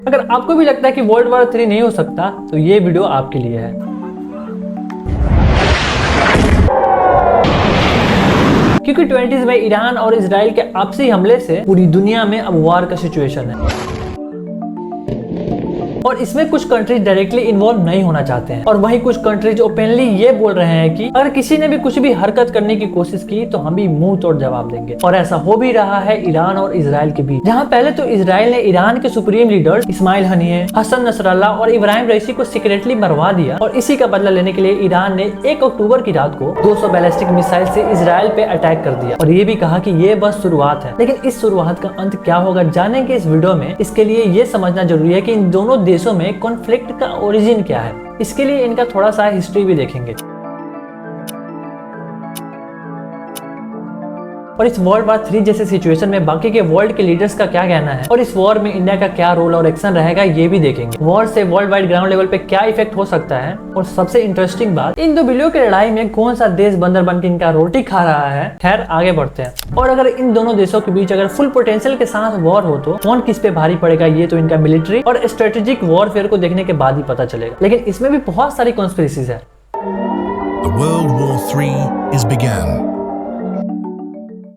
अगर आपको भी लगता है कि वर्ल्ड वॉर 3 नहीं हो सकता तो ये वीडियो आपके लिए है। क्योंकि 20s में ईरान और इजराइल के आपसी हमले से पूरी दुनिया में अब वॉर का सिचुएशन है और इसमें कुछ कंट्रीज डायरेक्टली इन्वॉल्व नहीं होना चाहते हैं और वहीं कुछ कंट्रीज ओपनली ये बोल रहे हैं कि अगर किसी ने भी कुछ भी हरकत करने की कोशिश की तो हम भी मुंह तोड़ जवाब देंगे। और ऐसा हो भी रहा है ईरान और इजराइल के बीच, जहां पहले तो इजराइल ने ईरान के supreme leaders Ismail Haniyeh, Hassan Nasrallah और इब्राहिम रईसी को सीक्रेटली मरवा दिया और इसी का बदला लेने के लिए ईरान ने 1 अक्टूबर की रात को 200 बैलिस्टिक मिसाइल से इजराइल पे अटैक कर दिया और ये भी कहा कि ये बस शुरुआत है। लेकिन इस शुरुआत का अंत क्या होगा जानेंगे इस वीडियो में। इसके लिए ये समझना जरूरी है कि इन दोनों देशों में कॉन्फ्लिक्ट का ओरिजिन क्या है। इसके लिए इनका थोड़ा सा हिस्ट्री भी देखेंगे और इस वर्ल्ड वॉर 3 जैसे सिचुएशन में बाकी के वर्ल्ड के लीडर्स का क्या कहना है और इस वॉर में इंडिया का क्या रोल और एक्शन रहेगा ये भी देखेंगे। वॉर से वर्ल्ड वाइड ग्राउंड लेवल पे क्या इफेक्ट हो सकता है और सबसे इंटरेस्टिंग बात, इन दो बिलियों की लड़ाई में कौन सा देश बंदर बन के इनका रोटी खा रहा है। खैर आगे बढ़ते हैं। और अगर इन दोनों देशों के बीच अगर फुल पोटेंशियल के साथ वॉर हो तो कौन किस पे भारी पड़ेगा ये तो इनका मिलिट्री और स्ट्रेटेजिक वॉरफेयर को देखने के बाद ही पता चलेगा। लेकिन इसमें भी बहुत सारी कॉन्स्पिरेसीज है। The World War III is began.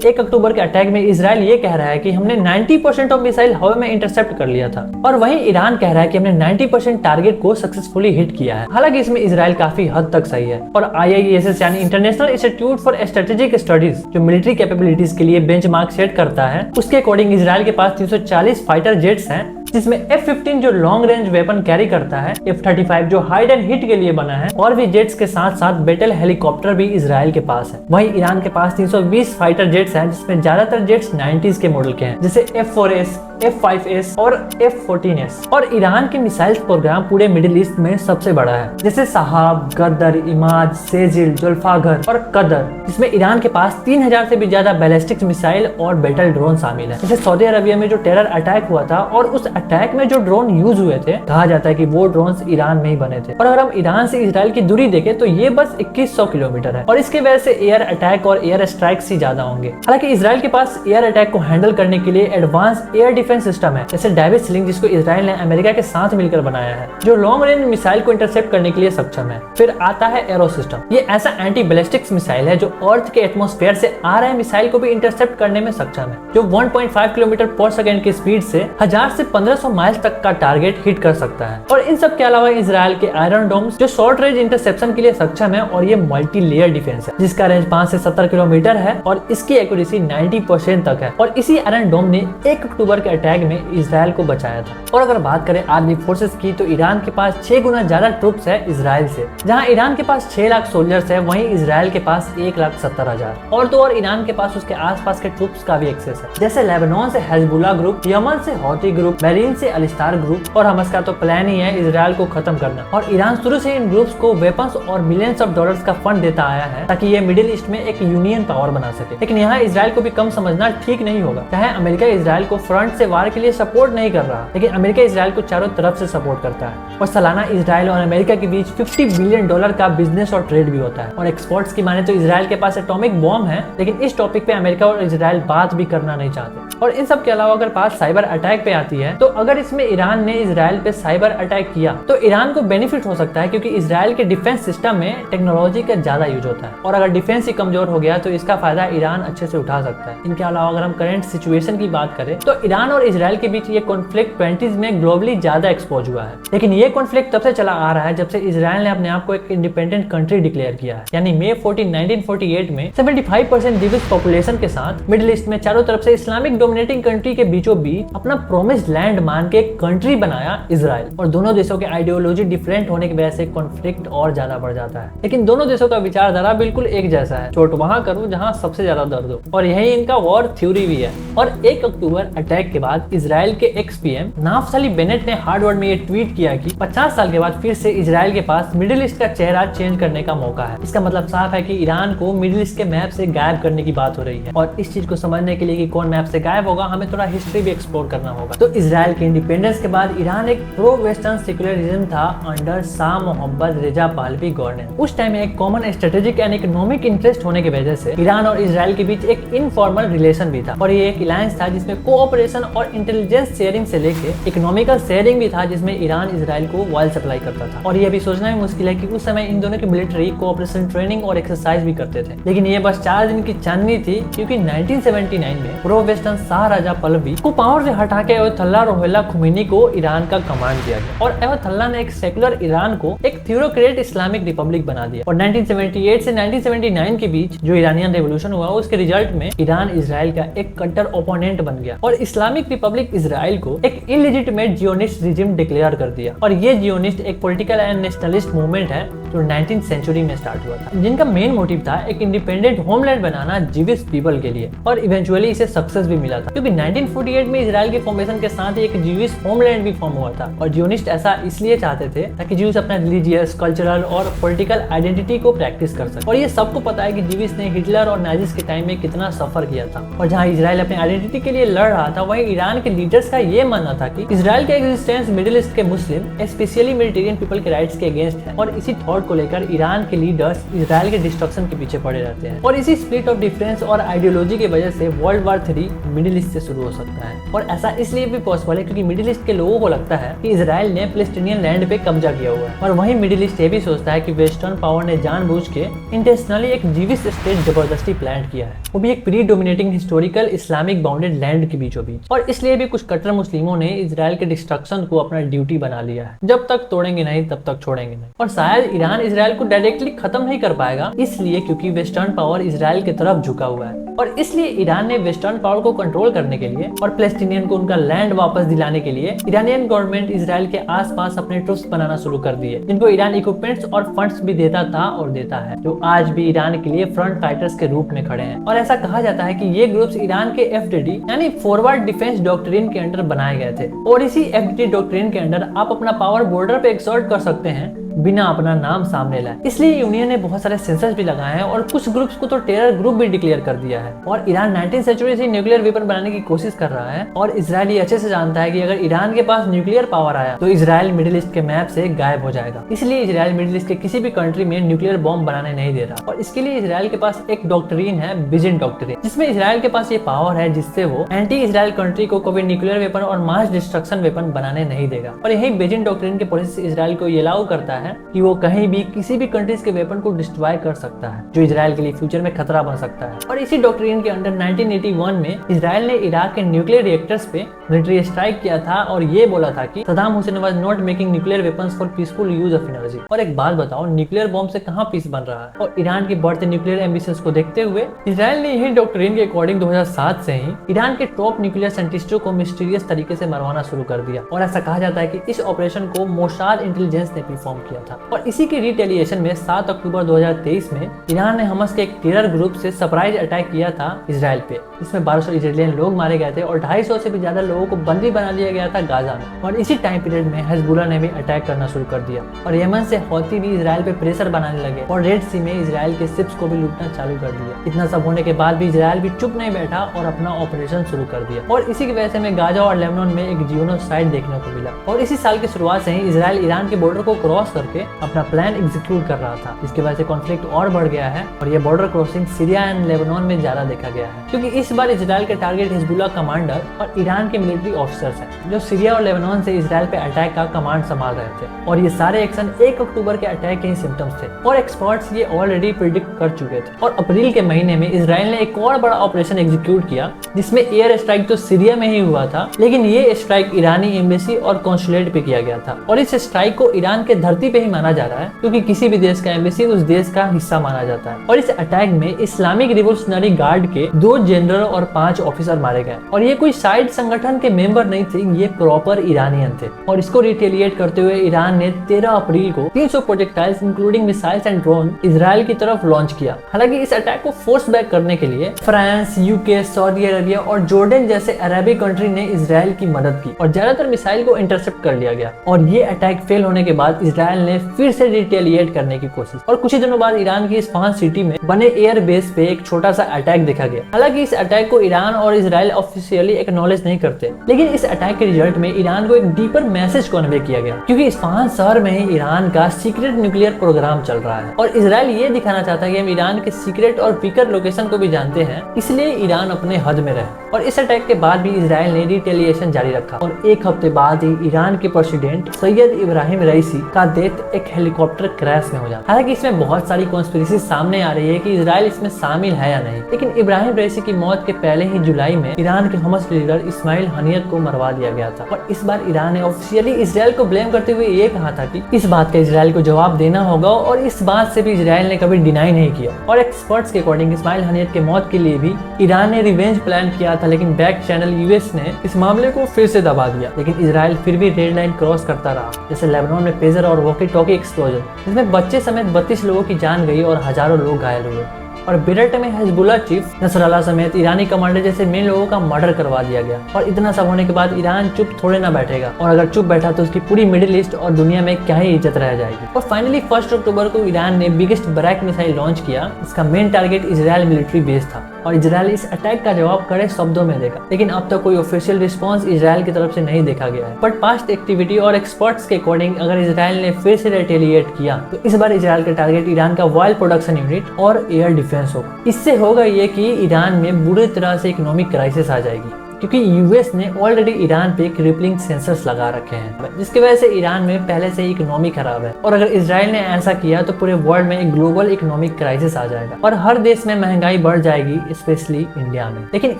1 अक्टूबर के अटैक में इजराइल ये कह रहा है कि हमने 90% ऑफ मिसाइल हवा में इंटरसेप्ट कर लिया था और वहीं ईरान कह रहा है कि हमने 90% टारगेट को सक्सेसफुली हिट किया है। हालांकि इसमें इजराइल काफी हद तक सही है और IISS यानी international institute for strategic studies जो मिलिट्री कैपेबिलिटीज के लिए बेंचमार्क सेट करता है, उसके अकॉर्डिंग इजराइल के पास 340 फाइटर जेट्स हैं, जिसमें F-15 जो लॉन्ग रेंज वेपन कैरी करता है, F-35 जो हाइड एंड हिट के लिए बना है और भी जेट्स के साथ साथ बैटल हेलीकॉप्टर भी इजराइल के पास है। वहीं ईरान के पास 320 फाइटर जेट्स हैं, जिसमें ज्यादातर जेट्स 90s के मॉडल के हैं, जैसे F-4S, F-5S और F-14S। और ईरान के मिसाइल्स प्रोग्राम पूरे मिडिल ईस्ट में सबसे बड़ा है, जैसे सहाब, गदर, इमाज, सेजिल, जुल्फागर और कदर, जिसमें ईरान के पास 3000 से भी ज्यादा बैलिस्टिक मिसाइल और बैटल ड्रोन शामिल है। जैसे सऊदी अरबिया में जो टेरर अटैक हुआ था और उस अटैक में जो ड्रोन यूज हुए थे, कहा जाता है कि वो ड्रोन्स ईरान में ही बने थे। और अगर हम ईरान से इजराइल की दूरी देखें तो ये बस 2100 किलोमीटर है और इसके वजह से एयर अटैक और एयर स्ट्राइक्स ही ज्यादा होंगे। हालांकि इजराइल के पास एयर अटैक को हैंडल करने के लिए एडवांस एयर डिफेंस सिस्टम है, जैसे डेविड स्लिंग, जिसको इजराइल ने अमेरिका के साथ मिलकर बनाया है, जो लॉन्ग रेंज मिसाइल को इंटरसेप्ट करने के लिए सक्षम है। फिर आता है एरो सिस्टम। ये ऐसा एंटी बैलिस्टिक मिसाइल है जो अर्थ के एटमॉस्फेयर से आ रहे मिसाइल को भी इंटरसेप्ट करने में सक्षम है, जो 1.5 किलोमीटर पर सेकंड की स्पीड से 1000 से 1500 माइल्स तक का टारगेट हिट कर सकता है। और इन सब के अलावा इजराइल के आयरन डोम्स जो शॉर्ट रेंज इंटरसेप्शन के लिए सक्षम है और ये मल्टी लेयर डिफेंस है, जिसका रेंज 5 से 70 किलोमीटर है और इसकी एक्यूरेसी 90% तक है। और इसी आयरन डोम ने 1 अक्टूबर के अटैक में इजराइल को बचाया था। और अगर बात करें आर्मी फोर्सेस की तो ईरान के पास 6 गुना ज्यादा ट्रूप्स है इजराइल से। जहां ईरान के पास 6 लाख सोल्जर्स है, वहीं इजराइल के पास 1,70,000। और तो और ईरान के पास उसके आसपास के ट्रूप्स का भी एक्सेस है, जैसे लेबनान से हिजबुल्लाह ग्रुप, यमन से हौती ग्रुप, बहरीन से अलिस्तार ग्रुप। और हमास का तो प्लान ही है इजराइल को खत्म करना। और ईरान शुरू से इन ग्रुप्स को वेपन्स और मिलियंस ऑफ डॉलर्स का फंड देता आया है ताकि ये मिडिल ईस्ट में एक यूनियन पावर बना सके। लेकिन यहाँ इजराइल को भी कम समझना ठीक नहीं होगा। चाहे अमेरिका इजराइल को फ्रंट से वार के लिए सपोर्ट नहीं कर रहा, लेकिन अमेरिका इजराइल को चारों तरफ से सपोर्ट करता है और सालाना इजराइल और अमेरिका के बीच $50 बिलियन का बिजनेस और ट्रेड भी होता है। और एक्सपोर्ट्स की माने तो इजराइल के पास एटॉमिक बॉम्ब है, लेकिन इस टॉपिक पे अमेरिका और इजराइल बात भी करना नहीं चाहते। और इन सब के अलावा अगर बात साइबर अटैक पे आती है तो अगर इसमें ईरान ने इजराइल पे साइबर अटैक किया तो ईरान को बेनिफिट हो सकता है, क्योंकि इजराइल के डिफेंस सिस्टम में टेक्नोलॉजी का ज्यादा यूज होता है और अगर डिफेंस ही कमजोर हो गया तो इसका फायदा ईरान अच्छे से उठा सकता है। इनके अलावा अगर हम करंट सिचुएशन की बात करें तो ईरान और इजराइल के बीच ये कॉन्फ्लिक्ट 20s में ग्लोबली ज्यादा एक्सपोज हुआ है। लेकिन ये कॉन्फ्लिक्ट तब से चला आ रहा है जब से इजराइल ने अपने आप को एक इंडिपेंडेंट कंट्री डिक्लेयर किया है। यानी मई 14, 1948 में 75% जीविश पॉपुलेशन के साथ मिडिल ईस्ट में चारों तरफ से इस्लामिक डोमिनेटिंग कंट्री के बीचों बीच अपना प्रोमिस्ड लैंड मान के कंट्री बनाया इजराइल। और दोनों देशों के आइडियोलॉजी डिफरेंट होने की वजह से कॉन्फ्लिक्ट और ज्यादा बढ़ जाता है, लेकिन दोनों देशों का विचारधारा बिल्कुल एक जैसा है, चोट वहां करो जहां सबसे ज्यादा दर्द हो। और यही इनका वॉर थ्योरी भी है। और 1 अक्टूबर अटैक के बाद इजराइल के एक्स पीएम नाफ्ताली बेनेट ने हार्वर्ड में ये ट्वीट किया कि 50 साल के बाद फिर से इजराइल के पास मिडिल ईस्ट का चेहरा चेंज करने का मौका है। इसका मतलब साफ है कि ईरान को मिडिल ईस्ट के मैप से गायब करने की बात हो रही है। और इस चीज को समझने के लिए कि कौन मैप से गायब होगा, हमें थोड़ा हिस्ट्री भी एक्सप्लोर करना होगा। तो इजराइल के इंडिपेंडेंस के बाद ईरान एक प्रो वेस्टर्न सेक्युलरिज्म था अंडर शाह मोहम्मद रेजा पाहलवी गवर्नेंस। उस टाइम एक common strategic and economic interest होने की वजह से ईरान और इजराइल के बीच एक इनफॉर्मल रिलेशन भी था और ये एक अलायंस था जिसमें कोऑपरेशन और इंटेलिजेंस शेयरिंग से लेके इकोनॉमिकल शेयरिंग भी था, जिसमें ईरान इजराइल को ऑयल सप्लाई करता था। और ये भी सोचना भी मुश्किल है कि उस समय इन दोनों की मिलिट्री कोऑपरेशन ट्रेनिंग और एक्सरसाइज भी करते थे। लेकिन ये बस 4 दिन की चांदनी थी, क्योंकि 1979 में प्रो वेस्टर्न शाह राजा पहलवी को पावर से हटा के अयतुल्ला रुहुल्लाह खुमैनी को ईरान का कमांड दिया गया और अयतुल्ला ने एक सेकुलर ईरान को एक थ्योरोक्रेट इस्लामिक रिपब्लिक बना दिया। और 1978 से 1979 के बीच जो ईरानियन रेवोल्यूशन हुआ, उसके रिजल्ट में ईरान इजराइल का एक कट्टर ओपोनेंट बन गया और इस्लामिक रिपब्लिक इजराइल को एक इलेजिटिमेट जियोनिस्ट रिजिम डिक्लेयर कर दिया। और ये जियोनिस्ट एक पॉलिटिकल एंड नेशनलिस्ट मूवमेंट है जो 19th सेंचुरी में स्टार्ट हुआ था, जिनका मेन मोटिव था एक इंडिपेंडेंट होमलैंड बनाना जीविश पीपल के लिए। और इवेंचुअली इसे सक्सेस भी मिला था, क्योंकि 1948 में इजराइल के फॉर्मेशन के साथ ही एक जीविश होमलैंड भी फॉर्म हुआ था। और जियोनिस्ट ऐसा इसलिए चाहते थे ताकि ज्यूज अपना रिलीजियस, कल्चरल और पॉलिटिकल आइडेंटिटी को प्रैक्टिस कर सके। और ये सबको पता है कि जीविश ने हिटलर और नाजिस के टाइम में कितना सफर किया था। और जहाँ इजराइल अपने आइडेंटिटी के लिए लड़ रहा था, वहीं ईरान के लीडर्स का ये मानना था कि इजराइल का एग्जिस्टेंस मिडिल ईस्ट के मुस्लिम स्पेशली मेडिटेरियन पीपल के राइट्स के अगेंस्ट है। और इसी थॉट को लेकर ईरान के लीडर्स इजराइल के डिस्ट्रक्शन के पीछे पड़े रहते हैं। और इसी स्प्लिट ऑफ डिफरेंस और आइडियोलॉजी की वजह से वर्ल्ड वॉर 3 मिडिल ईस्ट से शुरू हो सकता है। और ऐसा इसलिए भी पॉसिबल है क्योंकि मिडिल ईस्ट के लोगों को लगता है कि इजराइल ने पैलेस्टीनियन लैंड पे कब्जा किया हुआ है। और वहीं मिडिल ईस्ट ये भी सोचता है कि वेस्टर्न पावर ने जानबूझ के इंटेंशनली एक जीविश स्टेट जबरदस्ती प्लान किया है, वो भी एक pre dominating historical Islamic bounded land के बीचों बीच। और इसलिए भी कुछ कट्टर मुस्लिमों ने इजराइल के डिस्ट्रक्शन को अपना ड्यूटी बना लिया है, जब तक तोड़ेंगे नहीं तब तक छोड़ेंगे नहीं। और शायद ईरान इजराइल को डायरेक्टली खत्म नहीं कर पाएगा, इसलिए क्योंकि वेस्टर्न पावर इजराइल की तरफ झुका हुआ है। और इसलिए ईरान ने वेस्टर्न पावर को कंट्रोल करने के लिए और पैलेस्टीनियन को उनका लैंड वापस दिलाने के लिए ईरानियन गवर्नमेंट इजराइल के आसपास अपने ट्रूप्स बनाना शुरू कर दिए, जिनको ईरान इक्विपमेंट्स और फंड्स भी देता था और देता है, जो आज भी ईरान के लिए फ्रंट फाइटर्स के रूप में खड़े हैं। और ऐसा कहा जाता है कि ये ग्रुप्स ईरान के FDD यानी फॉरवर्ड डिफेंस डॉक्ट्रिन के अंडर बनाए गए थे। और इसी FDD डॉक्ट्रिन के अंडर आप अपना पावर बॉर्डर पे एक्सर्ट कर सकते हैं बिना अपना नाम सामने लाए। इसलिए यूनियन ने बहुत सारे सेंसर्स भी लगाए हैं और कुछ ग्रुप्स को तो टेरर ग्रुप भी डिक्लेयर कर दिया है। और ईरान 19th सेंचुरी से न्यूक्लियर वेपन बनाने की कोशिश कर रहा है। और इजराइल ये अच्छे से जानता है कि अगर ईरान के पास न्यूक्लियर पावर आया तो इजराइल मिडिल ईस्ट के मैप से गायब हो जाएगा। इसलिए इजराइल मिडिल ईस्ट के किसी भी कंट्री में न्यूक्लियर बॉम्ब बनाने नहीं दे रहा। और इसके लिए इजराइल के पास एक डॉक्ट्रिन है, बिजेंट डॉक्ट्रिन, जिसमें इजराइल के पास ये पावर है जिससे वो एंटी इजराइल कंट्री को कभी न्यूक्लियर वेपन और मास डिस्ट्रक्शन वेपन बनाने नहीं देगा। और यही बिजेंट डॉक्ट्रिन के पॉलिसी इजराइल को ये अलाउ करता है कि वो कहीं भी किसी भी कंट्रीज के वेपन को डिस्ट्रॉय कर सकता है, जो इजराइल के लिए फ्यूचर में खतरा बन सकता है। और इसी डॉक्ट्रिन के अंडर 1981 में इजराइल ने इराक के न्यूक्लियर रिएक्टर्स पे मिलिट्री स्ट्राइक किया था और ये बोला था कि Saddam Hussain was not making nuclear weapons for peaceful use of energy. और एक बात बताओ, न्यूक्लियर बॉम्ब से कहां पीस बन रहा है? और ईरान के बढ़ते न्यूक्लियर एम्बिशंस को देखते हुए इजराइल ने यही डॉक्ट्रिन के अकॉर्डिंग 2007 से ही ईरान के टॉप न्यूक्लियर साइंटिस्टों को मिस्टीरियस तरीके से मरवाना शुरू कर दिया। और ऐसा कहा जाता है कि इस ऑपरेशन को मोसाद इंटेलिजेंस ने परफॉर्म किया था। और इसी की रिटेलिएशन में 7 अक्टूबर 2023 में ईरान ने हमस के एक टेरर ग्रुप से सरप्राइज अटैक किया था इजराइल पे, जिसमें 1200 इजरायलियन लोग मारे गए थे और 250 से भी ज्यादा लोगों को बंदी बना लिया गया था गाजा में। और इसी टाइम पीरियड में हिजबुल्लाह ने भी अटैक करना शुरू कर दिया और यमन से हौती भी इजराइल पे प्रेशर बनाने लगे और रेड सी में इजराइल के शिप्स को भी लूटना चालू कर दिया। इतना सब होने के बाद भी इजराइल भी चुप नहीं बैठा और अपना ऑपरेशन शुरू कर दिया। और इसी की वजह से गाजा और लेबनान में एक जियोनोसाइड देखने को मिला। और इसी साल की शुरुआत से ही इजराइल ईरान के बॉर्डर को क्रॉस करके अपना प्लान एग्जीक्यूट कर रहा था, जिसकी वजह से कॉन्फ्लिक्ट और बढ़ गया है। और ये border crossing Syria and Lebanon में ज्यादा देखा गया है, क्योंकि इस बार इजराइल के टारगेट हिजबुल्लाह कमांडर और ईरान के मिलिट्री ऑफिसर्स हैं, जो सीरिया और लेबनान से इजराइल पे अटैक का कमांड संभाल रहे थे। और ये सारे एक्शन 1 अक्टूबर के अटैक के ही सिम्टम्स थे और एक्सपर्ट्स ये ऑलरेडी प्रिडिक्ट कर चुके थे। और अप्रैल के महीने में इजराइल ने एक और बड़ा ऑपरेशन एग्जीक्यूट किया, जिसमें एयर स्ट्राइक तो सीरिया में ही हुआ था, लेकिन ये स्ट्राइक ईरानी एम्बेसी और कॉन्सुलेट पे किया गया था। और इस स्ट्राइक को ईरान के धरती पे ही माना जा रहा है, क्योंकि किसी भी देश का एम्बेसी उस देश का हिस्सा माना जाता है। और इस अटैक में इस्लामिक रिवोल्यूशनरी गार्ड के 2 जनरल और 5 ऑफिसर मारे गए। और ये कोई साइड संगठन के मेंबर नहीं थे, ये प्रॉपर ईरानियन थे। और इसको रिटेलिएट करते हुए ईरान ने 13 अप्रैल को 300 projectiles including missiles and drone Israel की तरफ लॉन्च किया। हालांकि इस अटैक को फोर्स बैक करने के लिए फ्रांस, यूके, सऊदी अरेबिया और जॉर्डन जैसे अरबी कंट्री ने इजराइल की मदद की और ज्यादातर मिसाइल को इंटरसेप्ट कर लिया गया। और ये अटैक फेल होने के बाद इजराइल इसराइल ने फिर से रिटेलिएट करने की कोशिश। और कुछ ही दिनों बाद ईरान की इस्फहान सिटी में बने एयर बेस पे एक छोटा सा अटैक देखा गया। हालांकि इस अटैक को ईरान और इसराइल ऑफिशियली एक्नॉलेज नहीं करते, लेकिन इस अटैक के रिजल्ट में ईरान को एक डीपर मैसेज कन्वे किया गया, क्योंकि इस्फहान शहर में ही ईरान का सीक्रेट न्यूक्लियर प्रोग्राम चल रहा है और इसराइल ये दिखाना चाहता है कि हम ईरान के सीक्रेट और वीकर लोकेशन को भी जानते हैं, इसलिए ईरान अपने हद में रहे। और इस अटैक के बाद भी इसराइल ने रिटेलिएशन जारी रखा और एक हफ्ते बाद ही ईरान के प्रेसिडेंट सैयद इब्राहिम रईसी का डेथ एक हेलीकॉप्टर क्रैश में हो जाता है। हालांकि इसमें बहुत सारी कॉन्स्पिरेसी सामने आ रही है कि इसराइल इसमें शामिल है या नहीं, लेकिन इब्राहिम रईसी की मौत के पहले ही जुलाई में ईरान के हमास लीडर इस्माइल हनियत को मरवा दिया गया था। और इस बार ईरान ने ऑफिशियली इसराइल को ब्लेम करते हुए ये कहा था कि इस बात का इसराइल को जवाब देना होगा, और इस बात से भी इसराइल ने कभी डिनाई नहीं किया। और एक्सपर्ट्स के अकॉर्डिंग इस्माइल हनियत के मौत के लिए भी ईरान ने रिवेंज प्लान किया था, लेकिन बैक चैनल यूएस ने इस मामले को फिर से दबा दिया। लेकिन इसराइल फिर भी रेड लाइन क्रॉस करता रहा, जैसे लेबनान में पेजर और वॉकी टॉकी एक्सप्लोजन, जिसमें बच्चे समेत 32 लोगों की जान गई और हजारों लोग घायल हुए। और बेरट में हिजबुल्लाह चीफ नसरल्लाह समेत ईरानी कमांडर जैसे मेन लोगों का मर्डर करवा दिया गया। और इतना सब होने के बाद ईरान चुप थोड़े ना बैठेगा, और अगर चुप बैठा तो उसकी पूरी मिडिल ईस्ट और दुनिया में क्या ही इज्जत रह जाएगी। और फाइनली 1 अक्टूबर को ईरान ने बिगेस्ट बैरक मिसाइल लॉन्च किया। इसका main target Israel military base था और इजराइल इस अटैक का जवाब कड़े शब्दों में देगा, लेकिन अब तक कोई ऑफिशियल रिस्पांस इजराइल की तरफ से नहीं देखा गया है। बट पास्ट एक्टिविटी और एक्सपर्ट्स के अकॉर्डिंग अगर इजराइल ने फिर से रिटेलिएट किया तो इस बार इजराइल का टारगेट ईरान का ऑयल प्रोडक्शन यूनिट और एयर डिफेंस होगा। इससे होगा ये कि ईरान में बुरी तरह से इकोनॉमिक क्राइसिस आ जाएगी, क्योंकि यूएस ने ऑलरेडी ईरान पे क्रिपलिंग सेंसर्स लगा रखे हैं, जिसकी वजह से ईरान में पहले से ही इकोनॉमी खराब है। और अगर इजराइल ने ऐसा किया तो पूरे वर्ल्ड में एक ग्लोबल इकोनॉमिक क्राइसिस आ जाएगा और हर देश में महंगाई बढ़ जाएगी, स्पेशली इंडिया में। लेकिन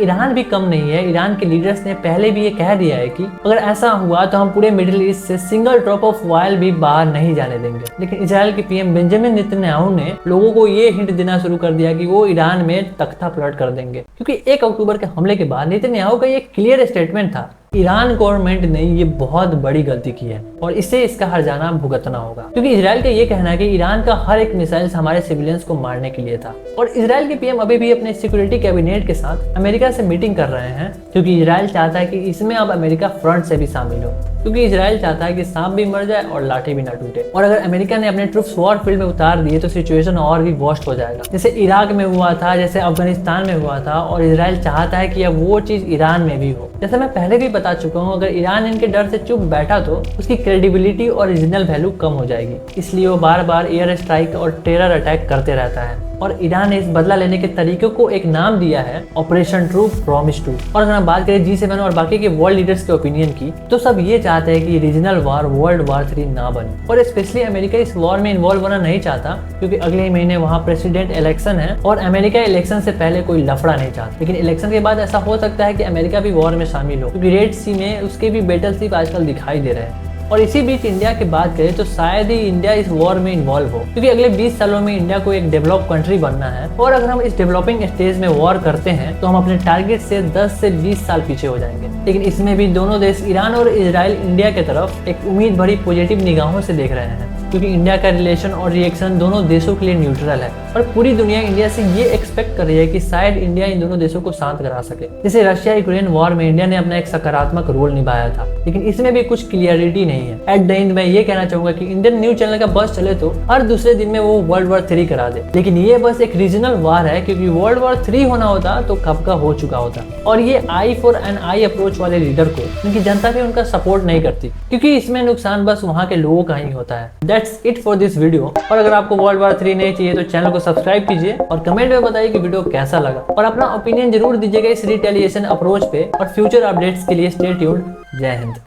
ईरान भी कम नहीं है। ईरान के लीडर्स ने पहले भी ये कह दिया है कि अगर ऐसा हुआ तो हम पूरे मिडिल ईस्ट से सिंगल ड्रॉप ऑफ ऑयल भी बाहर नहीं जाने देंगे। लेकिन इजराइल के पीएम बेंजामिन नेतन्याहू ने लोगों को ये हिंट देना शुरू कर दिया कि वो ईरान में तख्ता पलट कर देंगे, क्योंकि 1 अक्टूबर के हमले के बाद नेतन्याहू का ये क्लियर स्टेटमेंट था, ईरान गवर्नमेंट ने ये बहुत बड़ी गलती की है और इससे इसका हर्जाना भुगतना होगा। क्योंकि इजराइल का ये कहना है कि ईरान का हर एक मिसाइल हमारे सिविलियंस को मारने के लिए था। और इजराइल के पीएम अभी भी अपने सिक्योरिटी कैबिनेट के साथ अमेरिका से मीटिंग कर रहे हैं, क्योंकि इजराइल चाहता है कि इसमें अब अमेरिका फ्रंट से भी शामिल हो, क्योंकि इजराइल चाहता है कि सांप भी मर जाए और लाठी भी ना टूटे। और अगर अमेरिका ने अपने ट्रूप्स वॉर फील्ड में उतार दिए तो सिचुएशन और भी वर्स्ट हो जाएगा, जैसे इराक में हुआ था, जैसे अफगानिस्तान में हुआ था। और इजराइल चाहता है कि अब वो चीज ईरान में भी हो। जैसे मैं पहले भी बता चुका हूँ, अगर ईरान इनके डर से चुप बैठा तो उसकी क्रेडिबिलिटी और रीजनल वैल्यू कम हो जाएगी, इसलिए वो बार बार एयर स्ट्राइक और टेरर अटैक करते रहता है। और ईरान ने इस बदला लेने के तरीकों को एक नाम दिया है, ऑपरेशन ट्रू प्रॉमिस टू। और अगर हम बात करें G7 और बाकी के वर्ल्ड लीडर्स के ओपिनियन की, तो सब ये चाहते हैं कि रीजनल वार वर्ल्ड वार 3 ना बने। और स्पेशली अमेरिका इस वॉर में इन्वॉल्व होना नहीं चाहता, क्योंकि अगले महीने वहाँ प्रेसिडेंट इलेक्शन है और अमेरिका इलेक्शन से पहले कोई लफड़ा नहीं चाहता। लेकिन इलेक्शन के बाद ऐसा हो सकता है कि अमेरिका भी वॉर में शामिल हो, क्योंकि रेड सी में उसके भी बैटलशिप आजकल दिखाई दे रहे हैं। और इसी बीच इंडिया की बात करें तो शायद ही इंडिया इस वॉर में इन्वॉल्व हो, क्योंकि अगले 20 सालों में इंडिया को एक डेवलप कंट्री बनना है। और अगर हम इस डेवलपिंग स्टेज में वॉर करते हैं तो हम अपने टारगेट से 10 से 20 साल पीछे हो जाएंगे। लेकिन इसमें भी दोनों देश ईरान और इजराइल इंडिया की तरफ एक उम्मीद भरी पॉजिटिव निगाहों से देख रहे हैं, क्योंकि इंडिया का रिलेशन और रिएक्शन दोनों देशों के लिए न्यूट्रल है। और पूरी दुनिया इंडिया से ये एक्सपेक्ट कर रही है कि शायद इंडिया इन दोनों देशों को शांत करा सके। जैसे रशिया यूक्रेन वॉर में इंडिया ने अपना एक सकारात्मक रोल निभाया था, लेकिन इसमें भी कुछ क्लियरिटी नहीं है। एट द एंड मैं ये कहना चाहूंगा कि इंडियन न्यूज चैनल का बस चले तो हर दूसरे दिन में वो वर्ल्ड वॉर 3 करा दे, लेकिन ये बस एक रीजनल वार है, क्योंकि वर्ल्ड वॉर 3 होना होता तो कब का हो चुका होता। और ये I for an I approach वाले लीडर को उनकी जनता भी उनका सपोर्ट नहीं करती, क्योंकि इसमें नुकसान बस वहाँ के लोगों का ही होता है। That's it for this video. और अगर आपको वर्ल्ड वॉर 3 नहीं चाहिए तो चैनल को सब्सक्राइब कीजिए और कमेंट में बताइए कि वीडियो कैसा लगा, और अपना ओपिनियन जरूर दीजिएगा इस रिटेलिएशन अप्रोच पे। और फ्यूचर अपडेट्स के लिए स्टे ट्यून्ड। जय हिंद।